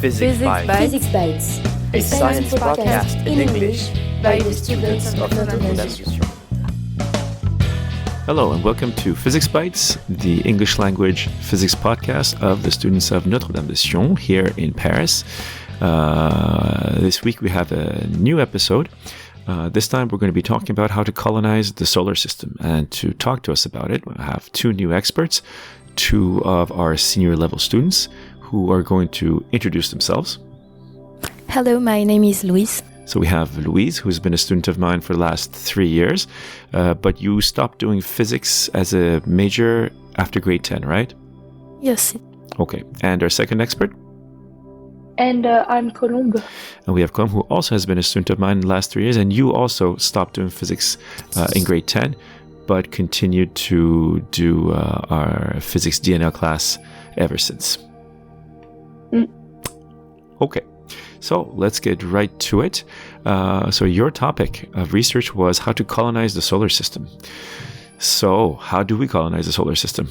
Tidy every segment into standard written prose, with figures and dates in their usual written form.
Physics Bites. Physics Bites. A science podcast in English by the students of Notre Dame d'Ascension. Hello and welcome to Physics Bites, the English language physics podcast of the students of Notre Dame d'Ascension here in Paris. This week we have a new episode. This time we're going to be talking about how to colonize the solar system. And to talk to us about it, I have two new experts, two of our senior level students who are going to introduce themselves. Hello, my name is Louise. So we have Louise, who's been a student of mine for the last 3 years, but you stopped doing physics as a major after grade 10, right? Yes. Okay. And our second expert? And I'm Colombe. And we have Colombe, who also has been a student of mine in the last 3 years, and you also stopped doing physics in grade 10, but continued to do our physics DNL class ever since. Okay. So let's get right to it. So your topic of research was how to colonize the solar system. So how do we colonize the solar system?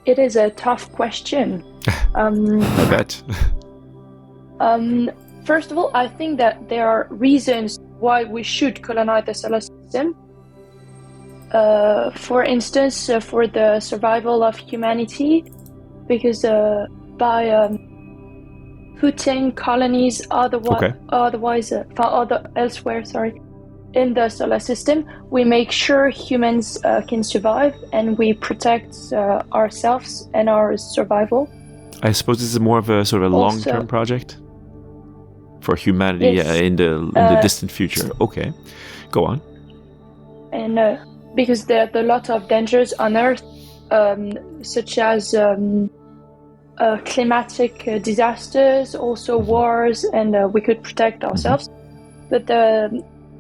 It is a tough question. I bet. First of all, I think that there are reasons why we should colonize the solar system. For instance, for the survival of humanity, because by putting colonies elsewhere, in the solar system, we make sure humans can survive, and we protect ourselves and our survival. I suppose this is more of a sort of a long-term project for humanity. Yes. In the distant future. Okay, go on. And because there are a lot of dangers on Earth, such as climatic disasters, also wars, and we could protect ourselves. But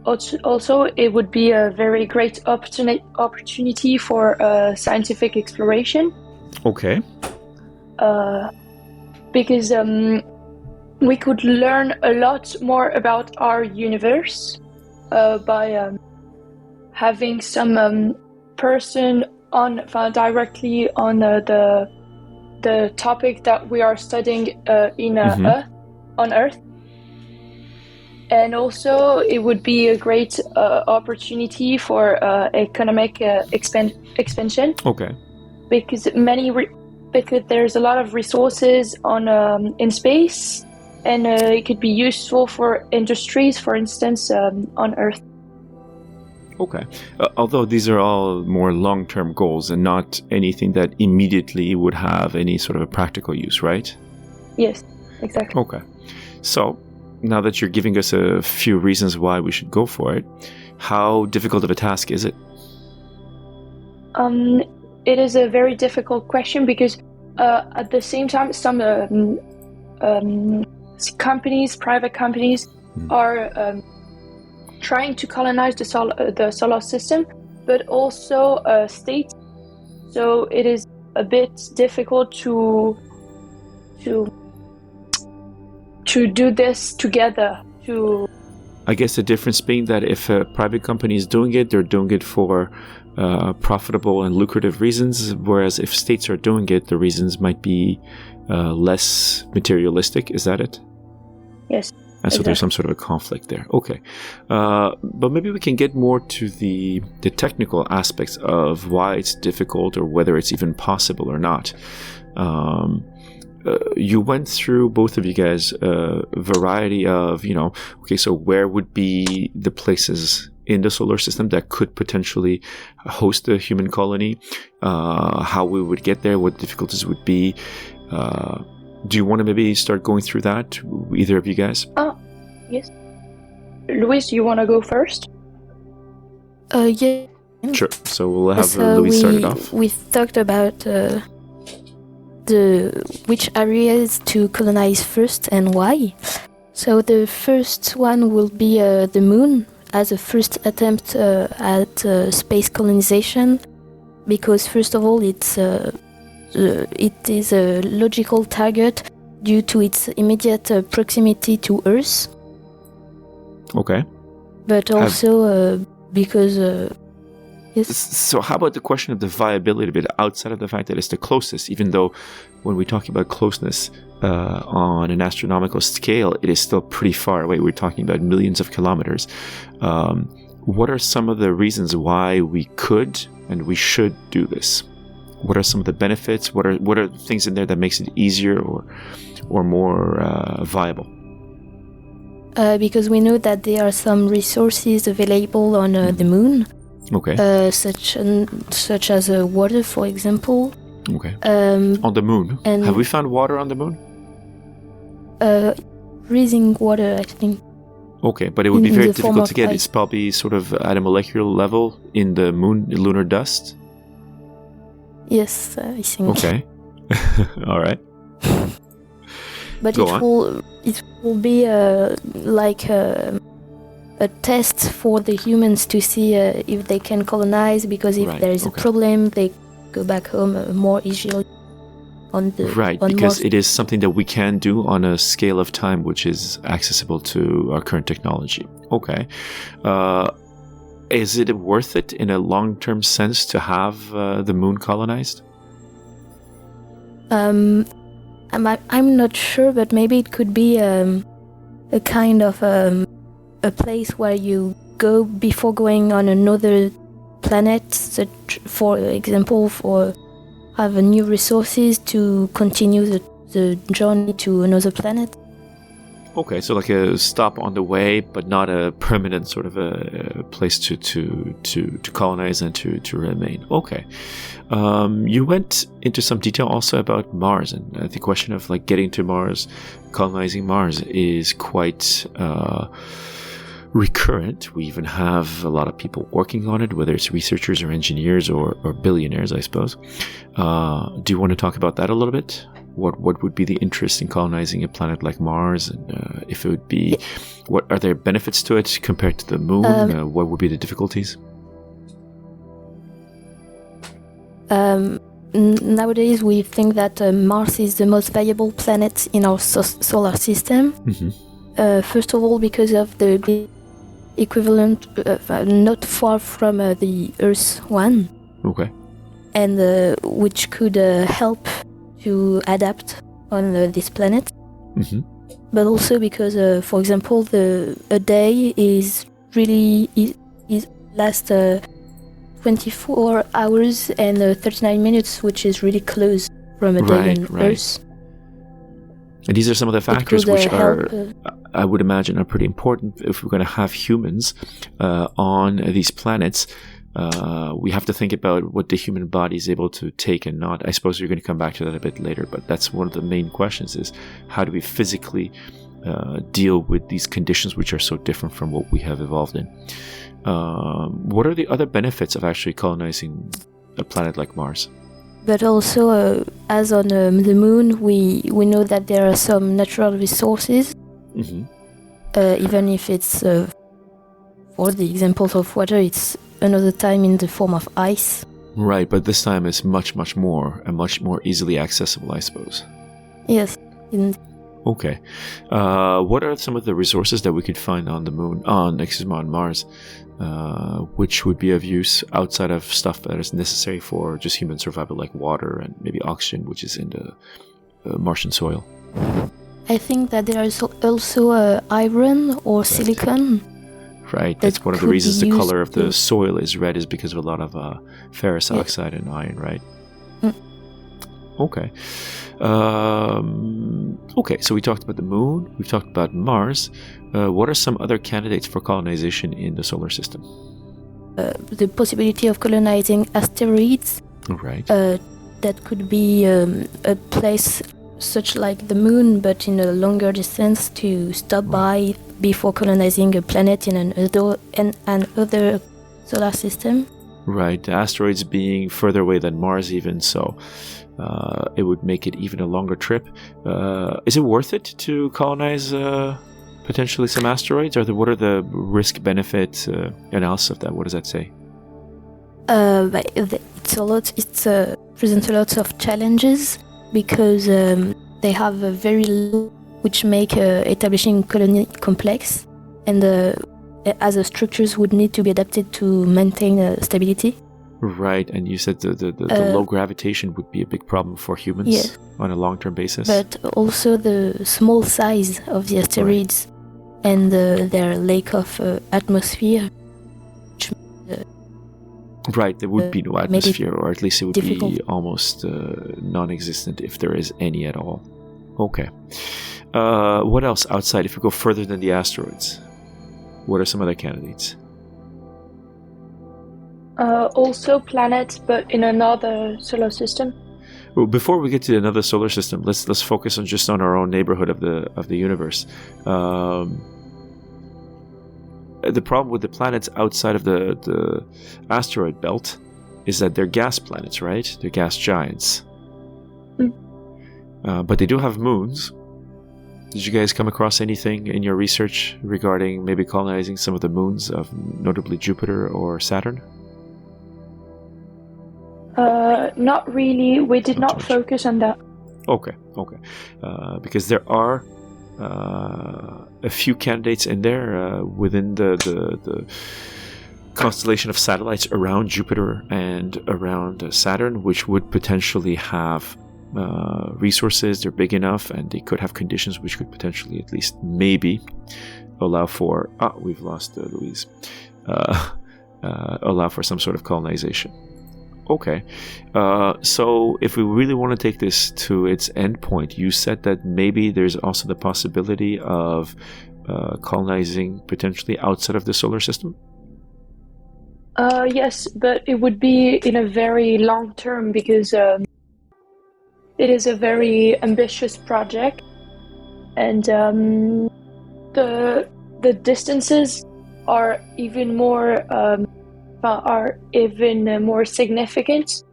also it would be a very great opportunity for scientific exploration. Okay. Because we could learn a lot more about our universe by having some person directly on the topic that we are studying on Earth. And also it would be a great opportunity for economic expansion. Okay. Because because there's a lot of resources in space, and it could be useful for industries, for instance, on Earth. Okay. Although these are all more long-term goals and not anything that immediately would have any sort of a practical use, right? Yes, exactly. Okay. So now that you're giving us a few reasons why we should go for it, how difficult of a task is it? It is a very difficult question because at the same time, some private companies are trying to colonize the solar system, but also states. So it is a bit difficult to do this together. I guess the difference being that if a private company is doing it, they're doing it for profitable and lucrative reasons, whereas if states are doing it, the reasons might be less materialistic. Is that it? Yes. And so there's some sort of a conflict there. Okay. But maybe we can get more to the technical aspects of why it's difficult or whether it's even possible or not. You went through, both of you guys, a variety of, okay, so where would be the places in the solar system that could potentially host a human colony, how we would get there, what difficulties would be. Do you want to maybe start going through that, either of you guys? Yes. Louise, you want to go first? Yeah. Sure. So we'll have Louise start it off. We talked about which areas to colonize first and why. So the first one will be the moon as a first attempt at space colonization, because first of all it is a logical target due to its immediate proximity to Earth. Okay. But also because Yes. So how about the question of the viability of it outside of the fact that it's the closest, even though when we talk about closeness on an astronomical scale, it is still pretty far away. We're talking about millions of kilometers. What are some of the reasons why we could and we should do this? What are some of the benefits? What are the things in there that makes it easier or more viable? Because we know that there are some resources available on the moon. Okay. Such as water, for example. Okay. On the moon. Have we found water on the moon? Freezing water, I think. Okay, but it would be very difficult to get. Ice. It's probably sort of at a molecular level in the moon lunar dust. Yes, I think. Okay. All right. But it will be like a test for the humans to see if they can colonize, because if there is a problem, they go back home more easily on the because it is something that we can do on a scale of time which is accessible to our current technology. Okay. Is it worth it in a long-term sense to have the moon colonized? I'm not sure, but maybe it could be a kind of a place where you go before going on another planet, such, for example, for have new resources to continue the journey to another planet. Okay, so like a stop on the way, but not a permanent sort of a place to colonize and to remain. Okay. You went into some detail also about Mars, and the question of like getting to Mars, colonizing Mars is quite recurrent. We even have a lot of people working on it, whether it's researchers or engineers or billionaires, I suppose. Do you want to talk about that a little bit? What would be the interest in colonizing a planet like Mars, and if it would be, what are there benefits to it compared to the moon? What would be the difficulties? Nowadays, we think that Mars is the most valuable planet in our solar system. Mm-hmm. First of all, because of the equivalent, not far from the Earth one. Okay. And which could help to adapt on this planet. Mm-hmm. But also because, for example, a day is really lasts 24 hours and 39 minutes, which is really close from a day on Earth. And these are some of the factors which are, I would imagine, are pretty important if we're going to have humans on these planets. We have to think about what the human body is able to take and not. I suppose you're going to come back to that a bit later, but that's one of the main questions: is how do we physically deal with these conditions which are so different from what we have evolved in? What are the other benefits of actually colonizing a planet like Mars? But also, as on the moon, we know that there are some natural resources. Mm-hmm. Even if it's, for the examples of water, it's another time in the form of ice. Right, but this time it's much more easily accessible, I suppose. Yes. Okay. What are some of the resources that we could find on the moon, on Mars, which would be of use outside of stuff that is necessary for just human survival, like water and maybe oxygen, which is in the Martian soil? I think that there is also iron or silicon. Right, that's one of the reasons the color of the soil is red, is because of a lot of ferrous oxide and iron, right? Mm. Okay. Okay, so we talked about the moon, we've talked about Mars. What are some other candidates for colonization in the solar system? The possibility of colonizing asteroids. Right. That could be a place such like the moon, but in a longer distance, to stop by before colonizing a planet in another solar system. Right, asteroids being further away than Mars even, so it would make it even a longer trip. Is it worth it to colonize potentially some asteroids? What are the risk-benefit analysis of that? What does that say? It presents a lot of challenges, because they have a very low, which make establishing colony complex, and as the structures would need to be adapted to maintain stability. Right, and you said the low gravitation would be a big problem for humans on a long-term basis. But also the small size of the asteroids and their lack of atmosphere. Right, there would be no atmosphere, or at least it would be almost non-existent if there is any at all. Okay. What else outside, if we go further than the asteroids? What are some other candidates? Also planets, but in another solar system. Well, before we get to another solar system, let's focus on just on our own neighborhood of the universe. The problem with the planets outside of the asteroid belt is that they're gas planets, right? They're gas giants. But they do have moons. Did you guys come across anything in your research regarding maybe colonizing some of the moons of notably Jupiter or Saturn? Not really. We did not focus on that. Okay. Because there are a few candidates in there within the constellation of satellites around Jupiter and around Saturn, which would potentially have resources. They're big enough, and they could have conditions which could potentially, at least maybe, allow for we've lost Louise. Allow for some sort of colonization. Okay, so if we really want to take this to its end point, you said that maybe there's also the possibility of colonizing potentially outside of the solar system? Yes, but it would be in a very long term because it is a very ambitious project, and the distances are even more significant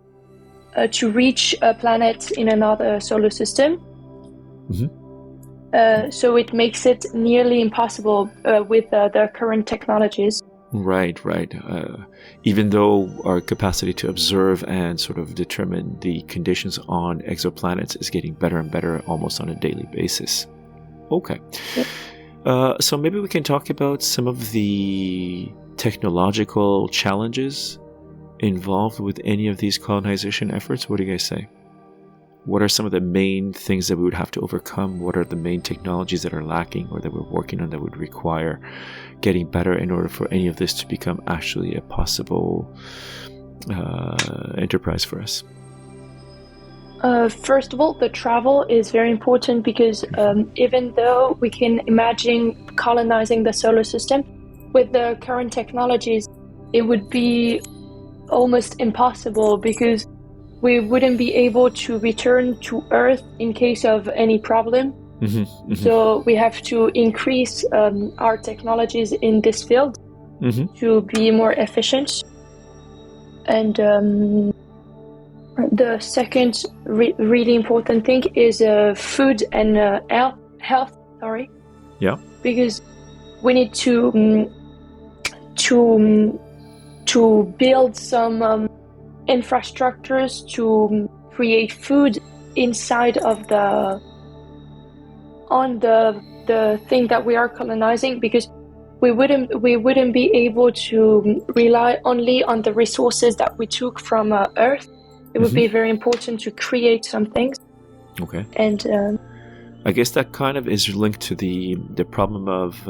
to reach a planet in another solar system. So it makes it nearly impossible with the current technologies. Right. Even though our capacity to observe and sort of determine the conditions on exoplanets is getting better and better almost on a daily basis. Okay. Yep. So maybe we can talk about some of the technological challenges involved with any of these colonization efforts. What do you guys say? What are some of the main things that we would have to overcome? What are the main technologies that are lacking or that we're working on that would require getting better in order for any of this to become actually a possible enterprise for us? First of all, the travel is very important because even though we can imagine colonizing the solar system, with the current technologies, it would be almost impossible because we wouldn't be able to return to Earth in case of any problem. So we have to increase our technologies in this field to be more efficient. And the second really important thing is food and health. Yeah. Because we need to build some infrastructures to create food inside of the thing that we are colonizing, because we wouldn't be able to rely only on the resources that we took from Earth. It would be very important to create some things. Okay. And I guess that kind of is linked to the problem of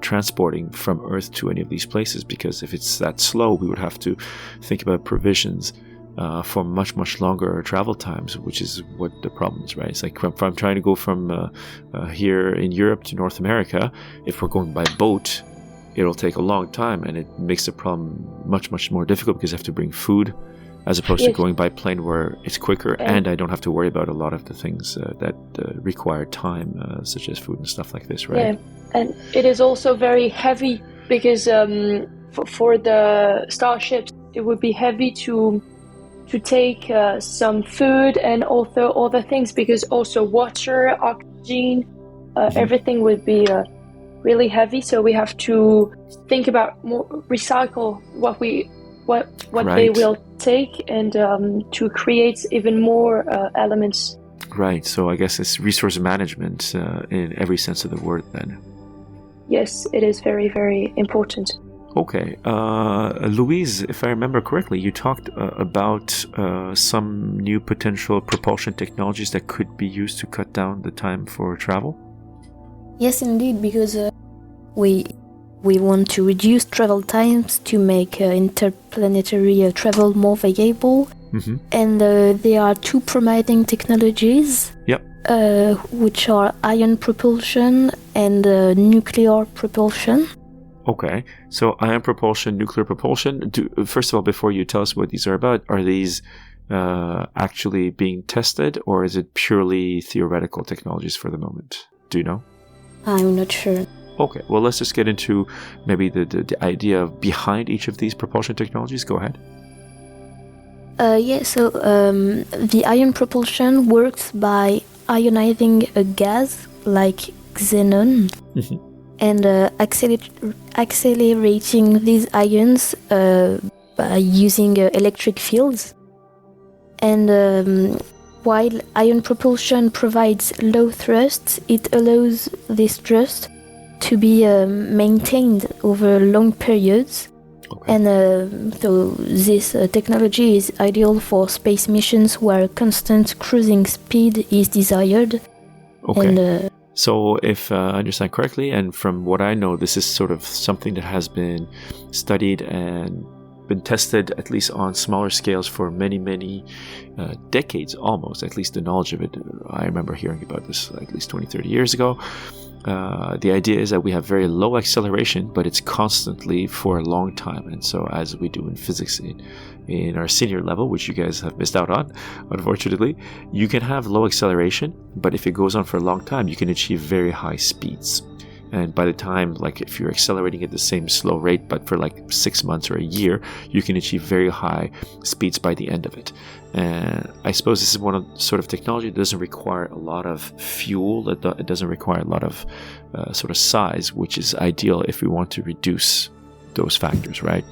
transporting from Earth to any of these places, because if it's that slow, we would have to think about provisions for much longer travel times, which is what the problem is, right? It's like from trying to go from here in Europe to North America, if we're going by boat, it'll take a long time, and it makes the problem much more difficult because you have to bring food, as opposed to going by plane where it's quicker and I don't have to worry about a lot of the things that require time, such as food and stuff like this, right? Yeah, and it is also very heavy because for the starships, it would be heavy to take some food and also other things, because also water, oxygen, everything would be really heavy. So we have to think about recycle what they will take, and to create even more elements. Right. So I guess it's resource management in every sense of the word then. Yes, it is very, very important. Okay. Louise, if I remember correctly, you talked about some new potential propulsion technologies that could be used to cut down the time for travel? Yes, indeed, because we want to reduce travel times to make interplanetary travel more viable. Mm-hmm. And there are two promising technologies, Yep. which are ion propulsion and nuclear propulsion. Okay, so ion propulsion, nuclear propulsion. First of all, before you tell us what these are about, are these actually being tested, or is it purely theoretical technologies for the moment? Do you know? I'm not sure. Okay, well, let's just get into maybe the idea behind each of these propulsion technologies. Go ahead. So the ion propulsion works by ionizing a gas like xenon. Mm-hmm. And accelerating these ions by using electric fields. And while ion propulsion provides low thrust, it allows this thrust to be maintained over long periods. Okay. And so this technology is ideal for space missions where constant cruising speed is desired. Okay. And, so if I understand correctly, and from what I know, this is sort of something that has been studied and been tested at least on smaller scales for many, many decades almost, at least the knowledge of it. I remember hearing about this at least 20, 30 years ago. The idea is that we have very low acceleration, but it's constantly for a long time. And so as we do in physics in our senior level, which you guys have missed out on, unfortunately, you can have low acceleration, but if it goes on for a long time, you can achieve very high speeds. And by the time, like if you're accelerating at the same slow rate, but for like 6 months or a year, you can achieve very high speeds by the end of it. And I suppose this is one of the sort of technology that doesn't require a lot of fuel. It doesn't require a lot of sort of size, which is ideal if we want to reduce those factors, right?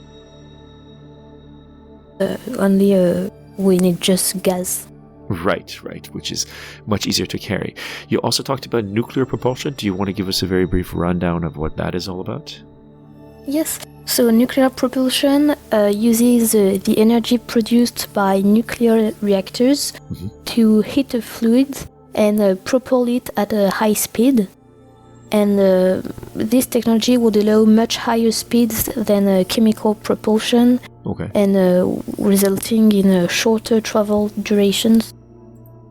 Only we need just gas. Right, which is much easier to carry. You also talked about nuclear propulsion. Do you want to give us a very brief rundown of what that is all about? Yes. So nuclear propulsion uses the energy produced by nuclear reactors to heat a fluid and propel it at a high speed. And this technology would allow much higher speeds than chemical propulsion. Okay. And resulting in shorter travel durations.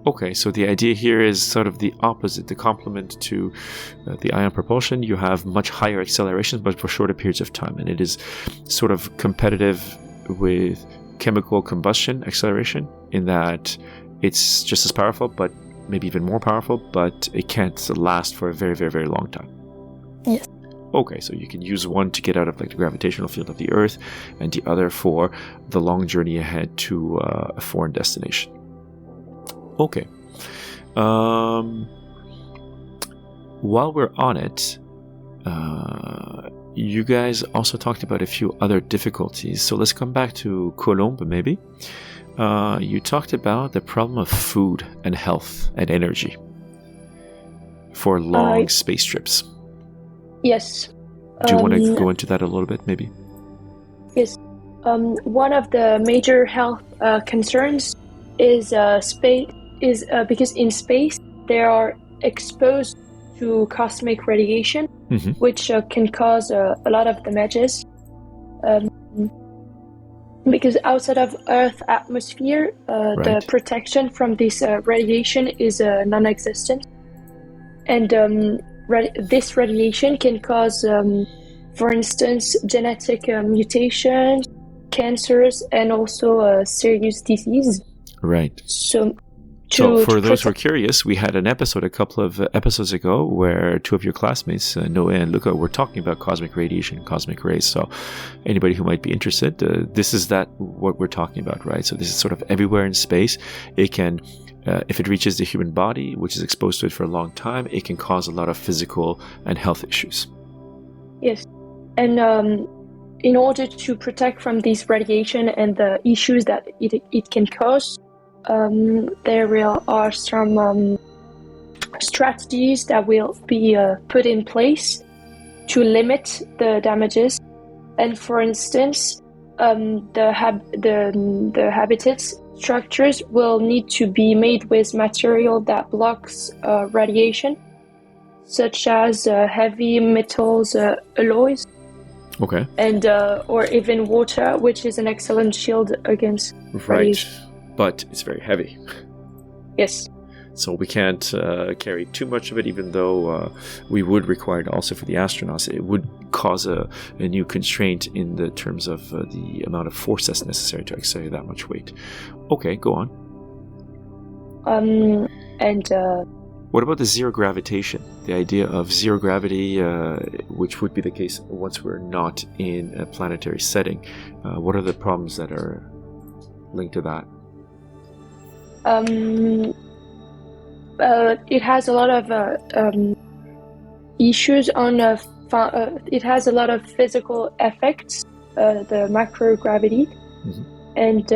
Okay, so the idea here is sort of the opposite, the complement to the ion propulsion. You have much higher accelerations, but for shorter periods of time. And it is sort of competitive with chemical combustion acceleration in that it's just as powerful, but maybe even more powerful, but it can't last for a very, very, very long time. Yes. Okay, so you can use one to get out of like the gravitational field of the Earth, and the other for the long journey ahead to a foreign destination. Okay. While we're on it, you guys also talked about a few other difficulties. So let's come back to Colombe, maybe. You talked about the problem of food and health and energy for long space trips. Yes. Do you want to go into that a little bit, maybe? Yes. One of the major health concerns is space. Because in space they are exposed to cosmic radiation, which can cause a lot of damages. Because outside of Earth's atmosphere, the protection from this radiation is non-existent, and this radiation can cause, for instance, genetic mutations, cancers, and also serious disease. Right. So for those who are curious, we had an episode a couple of episodes ago where two of your classmates, Noe and Luca, were talking about cosmic radiation, cosmic rays. So anybody who might be interested, this is what we're talking about, right? So this is sort of everywhere in space. It can, if it reaches the human body, which is exposed to it for a long time, it can cause a lot of physical and health issues. Yes. And in order to protect from this radiation and the issues that it can cause, there are some strategies that will be put in place to limit the damages. And for instance, the habitat structures will need to be made with material that blocks radiation, such as heavy metals, alloys, Okay. and or even water, which is an excellent shield against radiation. But it's very heavy. Yes. So we can't carry too much of it, even though we would require it also for the astronauts. It would cause a new constraint in the terms of the amount of force that's necessary to carry that much weight. Okay, go on. What about the zero gravitation? The idea of zero gravity, which would be the case once we're not in a planetary setting. What are the problems that are linked to that? It has a lot of issues on. It has a lot of physical effects, the microgravity, and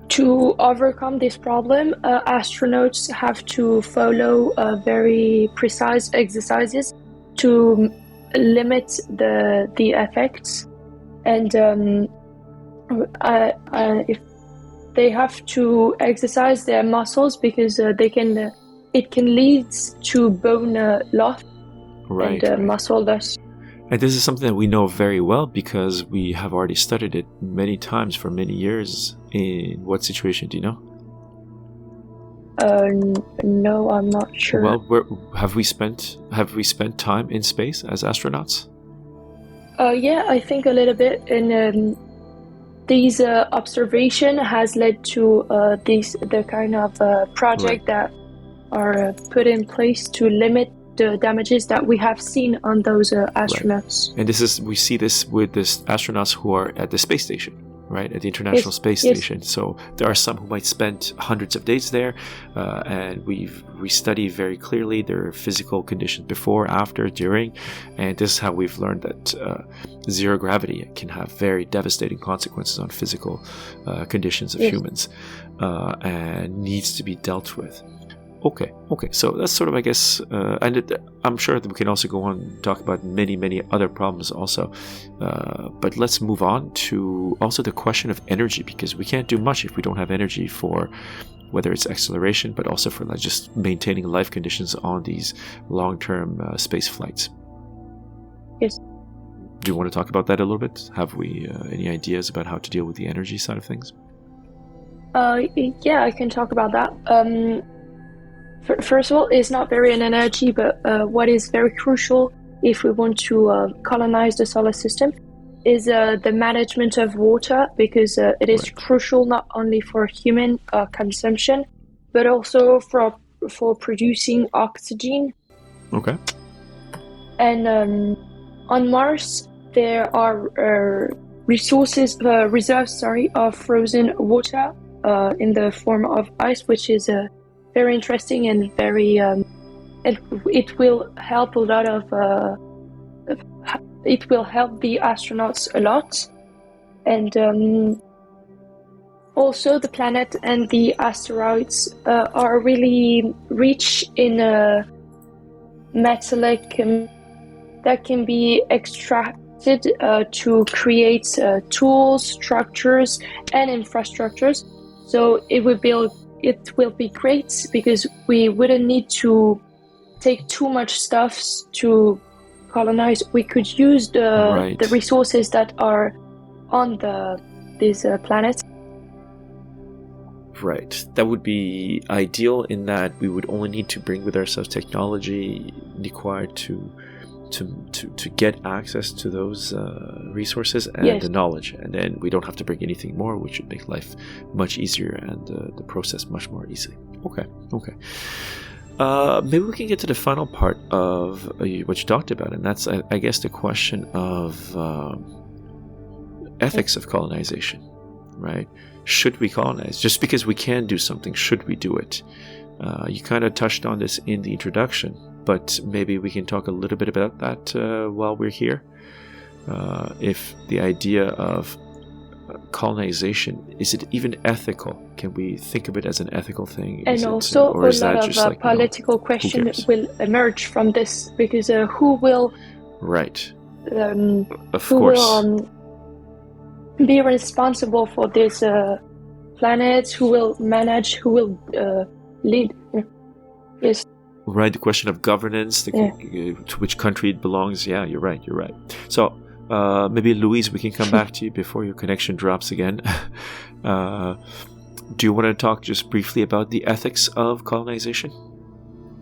to overcome this problem, astronauts have to follow very precise exercises to limit the effects, and if they have to exercise their muscles because it can lead to bone loss and muscle loss. And this is something that we know very well because we have already studied it many times for many years. In what situation do you know? No, I'm not sure. Well, have we spent time in space as astronauts? Yeah, I think a little bit. And these observation has led to the kind of project that are put in place to limit the damages that we have seen on those astronauts. And we see this with the astronauts who are at the space station, right? At the International Space Station. So there are some who might spend hundreds of days there, and we study very clearly their physical conditions before, after, during, and this is how we've learned that zero gravity can have very devastating consequences on physical conditions of humans, and needs to be dealt with. Okay. So that's sort of, I guess, and I'm sure that we can also go on and talk about many other problems also. But let's move on to also the question of energy, because we can't do much if we don't have energy for whether it's acceleration, but also for just maintaining life conditions on these long-term space flights. Yes. Do you want to talk about that a little bit? Have we any ideas about how to deal with the energy side of things? Yeah, I can talk about that. First of all, it's not very an energy, but what is very crucial if we want to colonize the solar system is the management of water, because it is crucial not only for human consumption, but also for producing oxygen. Okay. And on Mars, there are reserves of frozen water in the form of ice, which is very interesting and very it will help a lot of it will help the astronauts a lot. And also the planet and the asteroids are really rich in metallic that can be extracted to create tools, structures and infrastructures. So it will be great because we wouldn't need to take too much stuff to colonize. We could use the resources that are on this planet. Right. That would be ideal in that we would only need to bring with ourselves technology required to get access to those resources and the knowledge, and then we don't have to bring anything more, which would make life much easier and the process much more easy. Okay. Maybe we can get to the final part of what you talked about, and that's, I guess, the question of ethics of colonization, right? Should we colonize? Just because we can do something, should we do it? You kind of touched on this in the introduction, but maybe we can talk a little bit about that while we're here. If the idea of colonization, is it even ethical? Can we think of it as an ethical thing? And also a lot of political questions will emerge from this, because who will right of who course will be responsible for this planet, who will manage, who will lead? Yes. Right, the question of governance, to which country it belongs. Yeah, you're right. So maybe Louise, we can come back to you before your connection drops again. Do you want to talk just briefly about the ethics of colonization?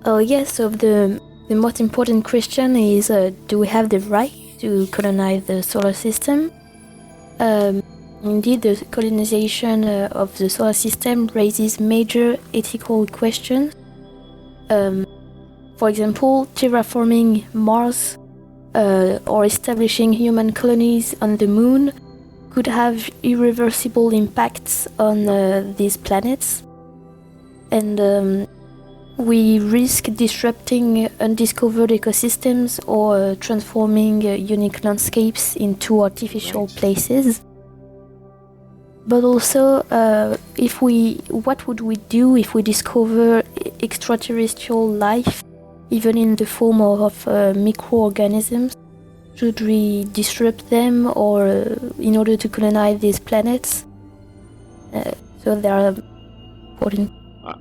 Oh yes, so the most important question is, do we have the right to colonize the solar system? Indeed, the colonization of the solar system raises major ethical questions. For example, terraforming Mars or establishing human colonies on the moon could have irreversible impacts on these planets, and we risk disrupting undiscovered ecosystems or transforming unique landscapes into artificial places. But also, what would we do if we discover extraterrestrial life, even in the form of microorganisms? Should we disrupt them, or in order to colonize these planets? So there are important.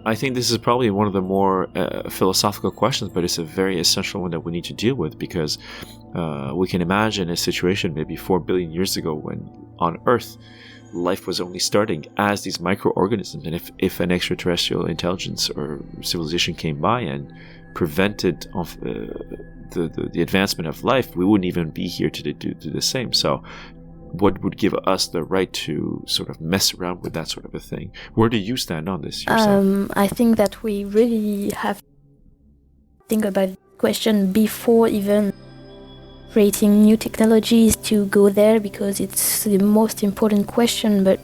I think this is probably one of the more philosophical questions, but it's a very essential one that we need to deal with, because we can imagine a situation maybe 4 billion years ago when on Earth life was only starting as these microorganisms, and if an extraterrestrial intelligence or civilization came by and prevented of the advancement of life, we wouldn't even be here to do the same. So what would give us the right to sort of mess around with that sort of a thing? Where do you stand on this yourself? I think that we really have to think about the question before even creating new technologies to go there, because it's the most important question. But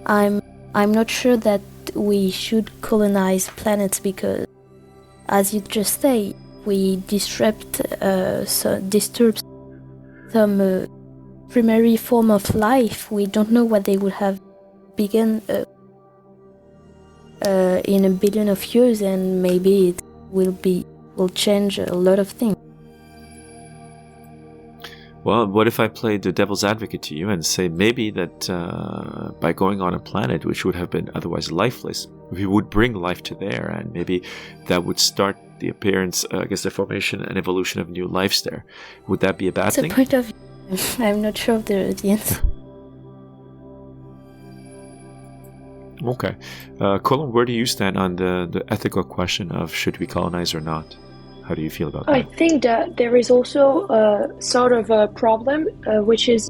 I'm not sure that we should colonize planets, because, as you just say, we disturb some primary form of life. We don't know what they would have begun in a billion of years, and maybe it will change a lot of things. Well, what if I played the devil's advocate to you and say maybe that by going on a planet which would have been otherwise lifeless, we would bring life to there, and maybe that would start the appearance, the formation and evolution of new lives there. Would that be a bad thing? It's a point of view. I'm not sure of the answer. Okay. Colombe, where do you stand on the ethical question of should we colonize or not? How do you feel about that? I think that there is also sort of a problem, which is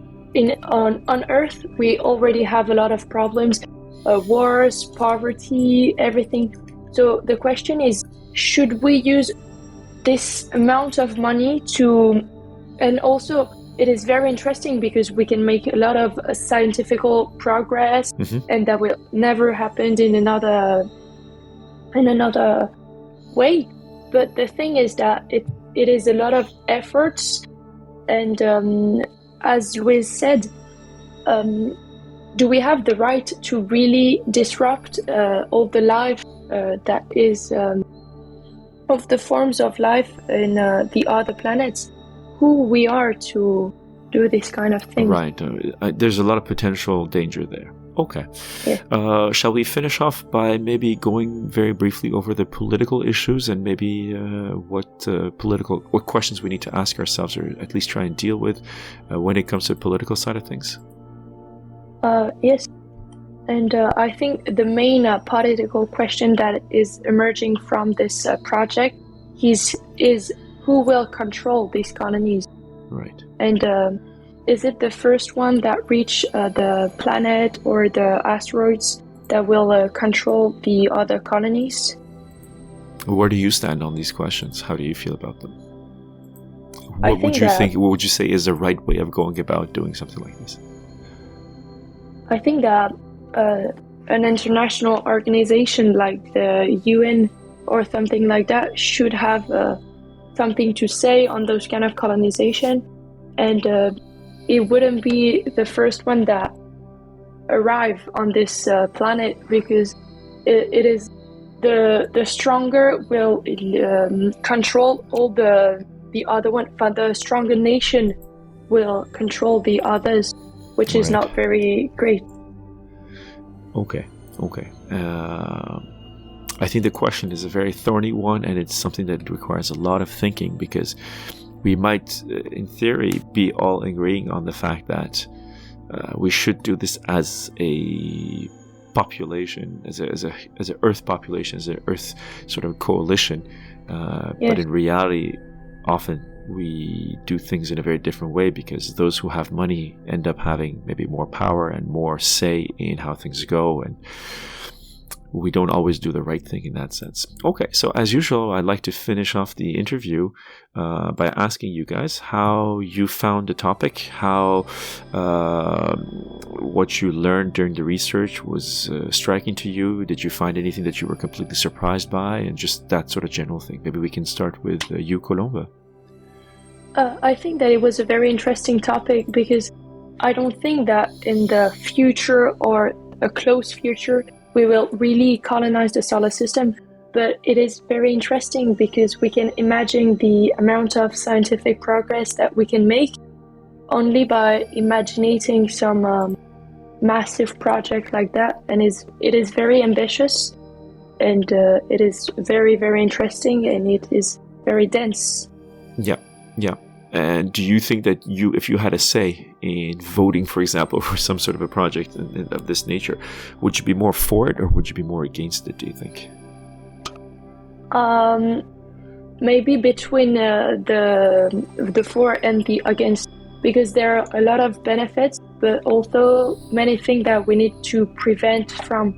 on Earth we already have a lot of problems, wars, poverty, everything. So the question is, should we use this amount of money to, and also it is very interesting because we can make a lot of scientific progress, and that will never happen in another way. But the thing is that it is a lot of efforts, and as Louise said, do we have the right to really disrupt all the life that is of the forms of life in the other planets? Who we are to do this kind of thing? Right. There's a lot of potential danger there. Okay. Yeah. Shall we finish off by maybe going very briefly over the political issues and maybe what questions we need to ask ourselves, or at least try and deal with when it comes to the political side of things? Yes. And I think the main political question that is emerging from this project is who will control these colonies? Right. And is it the first one that reach the planet or the asteroids that will control the other colonies? Where do you stand on these questions? How do you feel about them? What would you say is the right way of going about doing something like this? I think that an international organization like the UN or something like that should have something to say on those kind of colonization, and it wouldn't be the first one that arrive on this planet, because it is the stronger will control all the other one, but the stronger nation will control the others, which is not very great. Okay. I think the question is a very thorny one, and it's something that requires a lot of thinking, because we might, in theory, be all agreeing on the fact that we should do this as a population, as a Earth population, as an Earth sort of coalition. But in reality, often we do things in a very different way, because those who have money end up having maybe more power and more say in how things go, and we don't always do the right thing in that sense. Okay, so as usual, I'd like to finish off the interview by asking you guys how you found the topic, how what you learned during the research was striking to you. Did you find anything that you were completely surprised by, and just that sort of general thing? Maybe we can start with you, Colombe. I think that it was a very interesting topic, because I don't think that in the future or a close future we will really colonize the solar system, but it is very interesting because we can imagine the amount of scientific progress that we can make only by imagining some massive project like that, and it is very ambitious, and it is very, very interesting, and it is very dense. Yeah. And do you think that if you had a say in voting, for example, for some sort of a project of this nature, would you be more for it or would you be more against it, do you think? Maybe between the for and the against, because there are a lot of benefits, but also many things that we need to prevent from.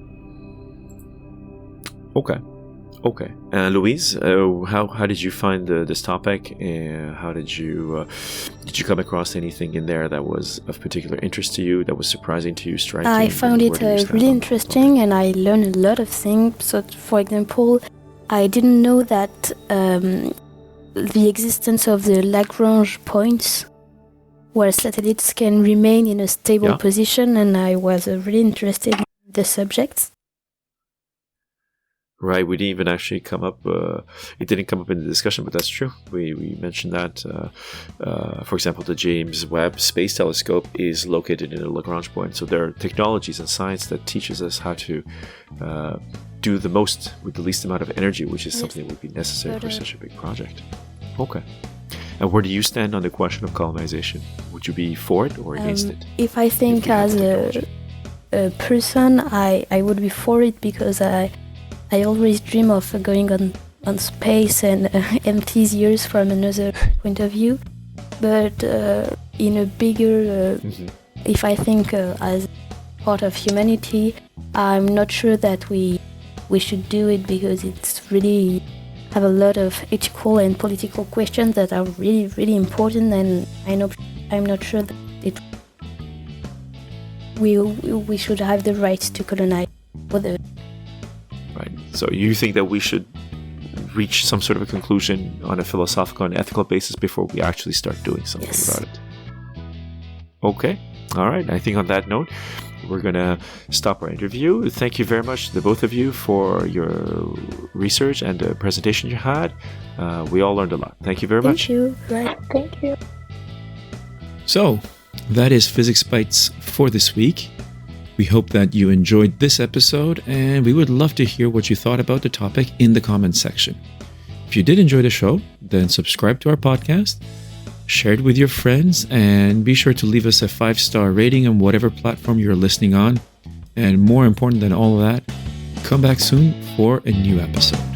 Okay. Louise, how did you find this topic? How did you come across anything in there that was of particular interest to you, that was surprising to you, striking? I found it really interesting, and I learned a lot of things. So, for example, I didn't know that the existence of the Lagrange points, where satellites can remain in a stable position, and I was really interested in the subjects. Right, we didn't even actually come up, it didn't come up in the discussion, but that's true. We mentioned that, for example, the James Webb Space Telescope is located in a Lagrange point. So there are technologies and science that teaches us how to do the most with the least amount of energy, which is something that would be necessary for such a big project. Okay. And where do you stand on the question of colonization? Would you be for it or against it? If I think as a person, I would be for it, because I always dream of going on space and empty years from another point of view. But in a bigger, if I think as part of humanity, I'm not sure that we should do it, because it's really have a lot of ethical and political questions that are really, really important, and I'm not sure that we should have the right to colonize other. Right. So you think that we should reach some sort of a conclusion on a philosophical and ethical basis before we actually start doing something about it? Okay. All right. I think on that note, we're going to stop our interview. Thank you very much, the both of you, for your research and the presentation you had. We all learned a lot. Thank you very much. Thank you. Right. Thank you. So, that is Physics Bites for this week. We hope that you enjoyed this episode, and we would love to hear what you thought about the topic in the comments section. If you did enjoy the show, then subscribe to our podcast, share it with your friends, and be sure to leave us a 5-star rating on whatever platform you're listening on. And more important than all of that, come back soon for a new episode.